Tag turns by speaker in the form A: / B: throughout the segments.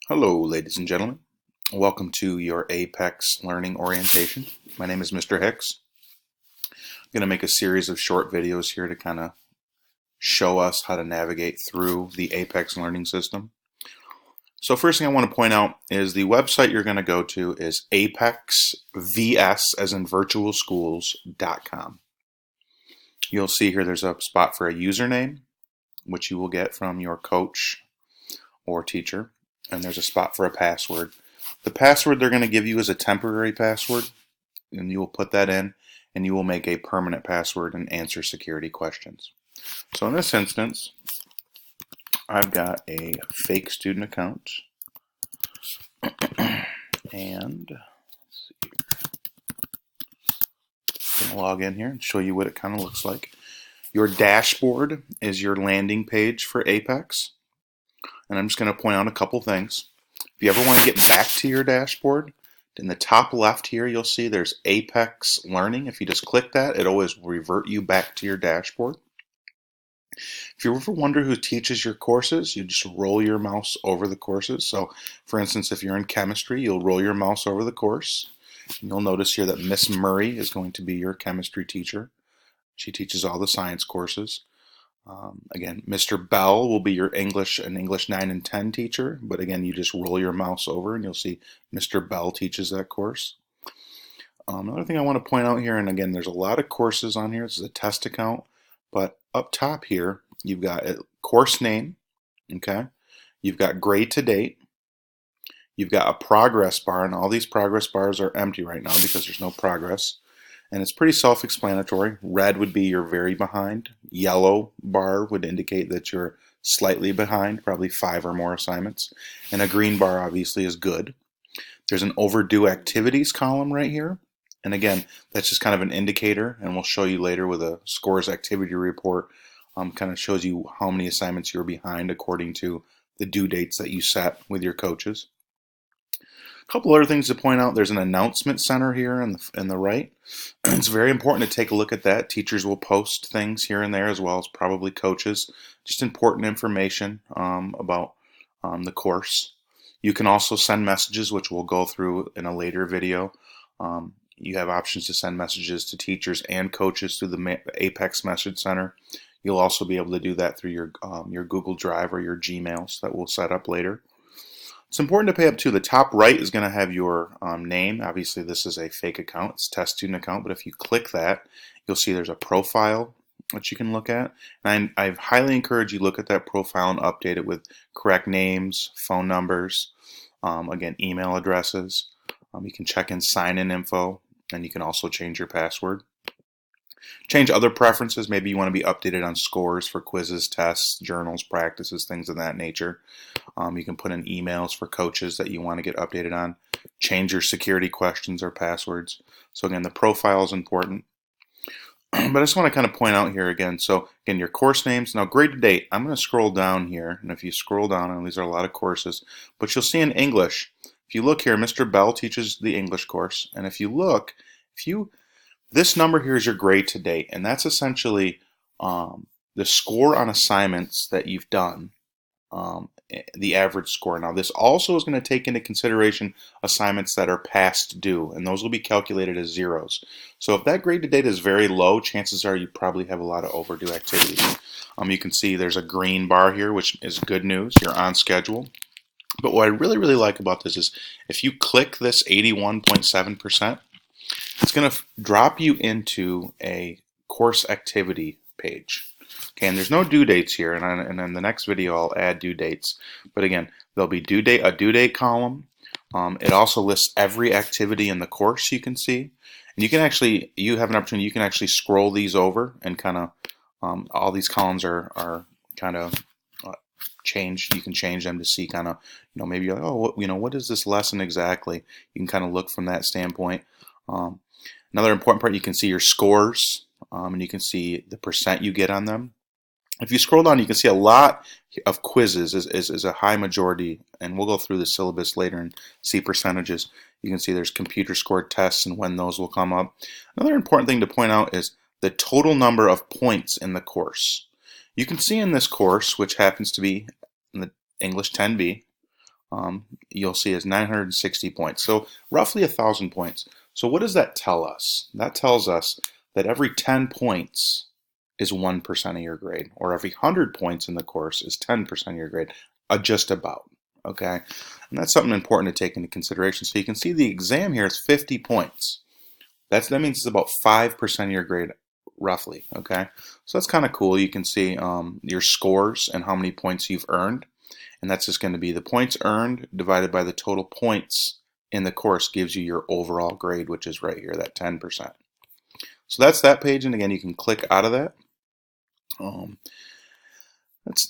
A: Hello, ladies and gentlemen. Welcome to your Apex Learning Orientation. My name is Mr. Hicks. I'm going to make a series of short videos here to kind of show us how to navigate through the Apex Learning System. So first thing I want to point out is the website you're going to go to is apexvs, as in virtualschools.com. You'll see here there's a spot for a username, which you will get from your coach or teacher, and there's a spot for a password. The password they're going to give you is a temporary password, and you will put that in, and you will make a permanent password and answer security questions. So in this instance, I've got a fake student account, and let's see here. I'm going to log in here and show you what it kind of looks like. Your dashboard is your landing page for Apex, and I'm just going to point out a couple things. If you ever want to get back to your dashboard, in the top left here you'll see there's Apex Learning. If you just click that, it always will revert you back to your dashboard. If you ever wonder who teaches your courses, you just roll your mouse over the courses. So for instance, if you're in chemistry, you'll roll your mouse over the course. And you'll notice here that Miss Murray is going to be your chemistry teacher. She teaches all the science courses. Again, Mr. Bell will be your English and English 9 and 10 teacher, but again, you just roll your mouse over and you'll see Mr. Bell teaches that course. Another thing I want to point out here, and again, there's a lot of courses on here. This is a test account, but up top here, you've got a course name, okay? You've got grade to date. You've got a progress bar, and all these progress bars are empty right now because there's no progress. And it's pretty self-explanatory. Red would be you're very behind. Yellow bar would indicate that you're slightly behind, probably 5 or more assignments. And a green bar obviously is good. There's an overdue activities column right here. And again, that's just kind of an indicator, and we'll show you later with a scores activity report. Kind of shows you how many assignments you're behind according to the due dates that you set with your coaches. A couple other things to point out. There's an announcement center here in the right. It's very important to take a look at that. Teachers will post things here and there, as well as probably coaches. Just important information about the course. You can also send messages, which we'll go through in a later video. You have options to send messages to teachers and coaches through the Apex Message Center. You'll also be able to do that through your Google Drive or your Gmails that we'll set up later. It's important to pay up to the top right is going to have your name. Obviously, this is a fake account. It's a test student account, but if you click that, you'll see there's a profile that you can look at. And I highly encourage you look at that profile and update it with correct names, phone numbers, again, email addresses. You can check in sign-in info, and you can also change your password. Change other preferences. Maybe you want to be updated on scores for quizzes, tests, journals, practices, things of that nature. You can put in emails for coaches that you want to get updated on. Change your security questions or passwords. So again, the profile is important. But I just want to kind of point out here again. So again, your course names. Now grade to date, I'm going to scroll down here. And if you scroll down, and these are a lot of courses, but you'll see in English, if you look here, Mr. Bell teaches the English course. And if you look, this number here is your grade to date, and that's essentially the score on assignments that you've done, the average score. Now, this also is going to take into consideration assignments that are past due, and those will be calculated as zeros. So if that grade to date is very low, chances are you probably have a lot of overdue activities. You can see there's a green bar here, which is good news. You're on schedule. But what I really, really like about this is if you click this 81.7%, it's going to drop you into a course activity page. Okay, and there's no due dates here, and in the next video I'll add due dates. But again, there'll be a due date column. It also lists every activity in the course you can see. And you have an opportunity, you can actually scroll these over and kind of, all these columns are kind of changed. You can change them to see kind of, maybe you're like, oh, what is this lesson exactly? You can kind of look from that standpoint. Another important part, you can see your scores, and you can see the percent you get on them. If you scroll down, you can see a lot of quizzes is a high majority, and we'll go through the syllabus later and see percentages. You can see there's computer scored tests and when those will come up. Another important thing to point out is the total number of points in the course. You can see in this course, which happens to be in the English 10B, you'll see is 960 points. So roughly 1,000 points. So what does that tell us? That tells us that every 10 points is 1% of your grade, or every 100 points in the course is 10% of your grade, just about. Okay, and that's something important to take into consideration. So you can see the exam here is 50 points. That means it's about 5% of your grade, roughly. Okay, so that's kind of cool. You can see your scores and how many points you've earned, and that's just going to be the points earned divided by the total points in the course gives you your overall grade, which is right here, that 10%. So that's that page, and again, you can click out of that.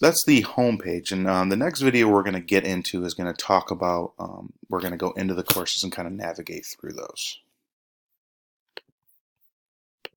A: That's the home page, and the next video we're going to get into is going to talk about, we're going to go into the courses and kind of navigate through those.